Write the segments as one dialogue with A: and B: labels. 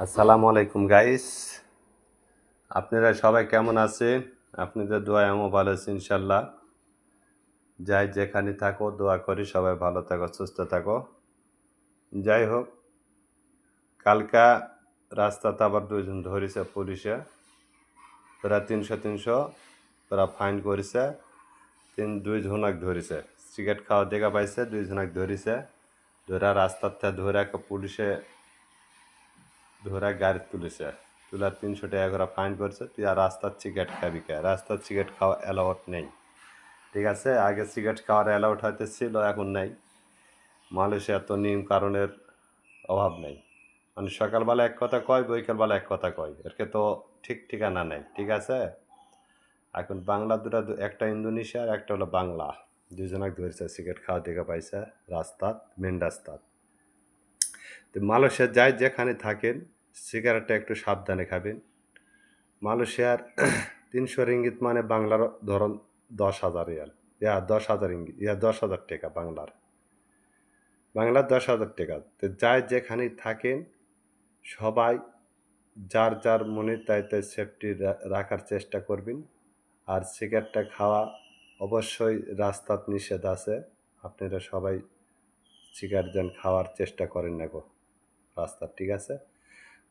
A: আসসালামু আলাইকুম গাইস, আপনারা সবাই কেমন আছেন? আপনাদের দোয়ায় আমিও ভালো আছি ইনশাল্লাহ। যাই যেখানে থাকো দোয়া করি সবাই ভালো থাকো, সুস্থ থাকো। যাই হোক, কালকা রাস্তাতে আবার দুইজন ধরেছে পুলিশে, ওরা 300 ওরা ফাইন করেছে। দুইজনাক ধরেছে, সিগারেট খাওয়া দেখা পাইছে, দুইজনাক ধরেছে। ধরা রাস্তার থেকে ধরে পুলিশে ধরে গাড়ি তুলেছে, তুলার 300 টাকা করে ফাইন করছে। তুই আর রাস্তার সিগারেট খাবি কে? রাস্তার সিগারেট খাওয়া অ্যালাউড নেই, ঠিক আছে? আগে সিগারেট খাওয়ার অ্যালাউড হয়তো ছিল, এখন নেই। মালয়েশিয়া তো নিয়ম কারণের অভাব নেই, মানে সকালবেলা এক কথা কয়, বৈকালবেলা এক কথা কয়, এরকে তো ঠিক ঠিকানা নেই, ঠিক আছে? এখন বাংলা দুটা, একটা ইন্দোনেশিয়া আর একটা হলো বাংলা, দুজনক ধরেছে সিগারেট খাওয়া দেখা পাইছে রাস্তাত, মেন রাস্তাত। তো মালয়েশিয়া যাই যেখানে থাকেন সিগারেটটা একটু সাবধানে খাবেন। মালয়েশিয়ার 300 রিঙ্গিত মানে বাংলার ধরুন 10,000 রিয়াল, 10,000 রিঙ্গিত, 10,000 টাকা বাংলার 10,000 টাকা। তো যাই যেখানে থাকেন সবাই যার যার মনে তাই তাই সেফটি রাখার চেষ্টা করবেন। আর সিগারেটটা খাওয়া অবশ্যই রাস্তাত নিষেধ আছে, আপনারা সবাই সিগারেট যেন খাওয়ার চেষ্টা করেন না গো রাস্তার, ঠিক আছে?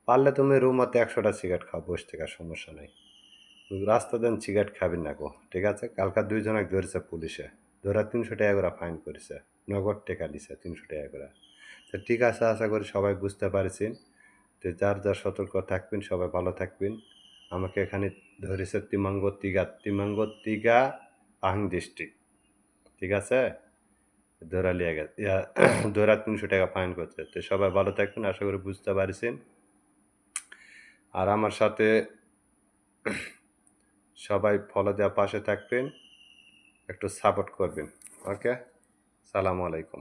A: পারলে তুমি রুমতে 100টা সিগারেট খাও, বসে থাকার সমস্যা নেই। রাস্তা দেন সিগারেট খাবেন না গো, ঠিক আছে? কালকা দুইজনক ধরেছে পুলিশে, ধরা 300 টাকা করে ফাইন করেছে, নগদ টাকা দিছে 300 টাকা করে। তো ঠিক আছে, আশা করি সবাই বুঝতে পারছেন। তো যার যার সতর্ক থাকবেন, সবাই ভালো থাকবেন। আমাকে এখানে ধরেছে তিমাঙ্গ তিগা আহিং ডিস্ট্রিক্ট, ঠিক আছে? ধরা লিয়ে গেছে, ধরা 300 টাকা ফাইন করছে। তো সবাই ভালো থাকবেন, আশা করি বুঝতে পারছেন। আর আমার সাথে সবাই ফলো দেওয়া পাশে থাকবেন, একটু সাপোর্ট করবেন। ওকে, সালামু আলাইকুম।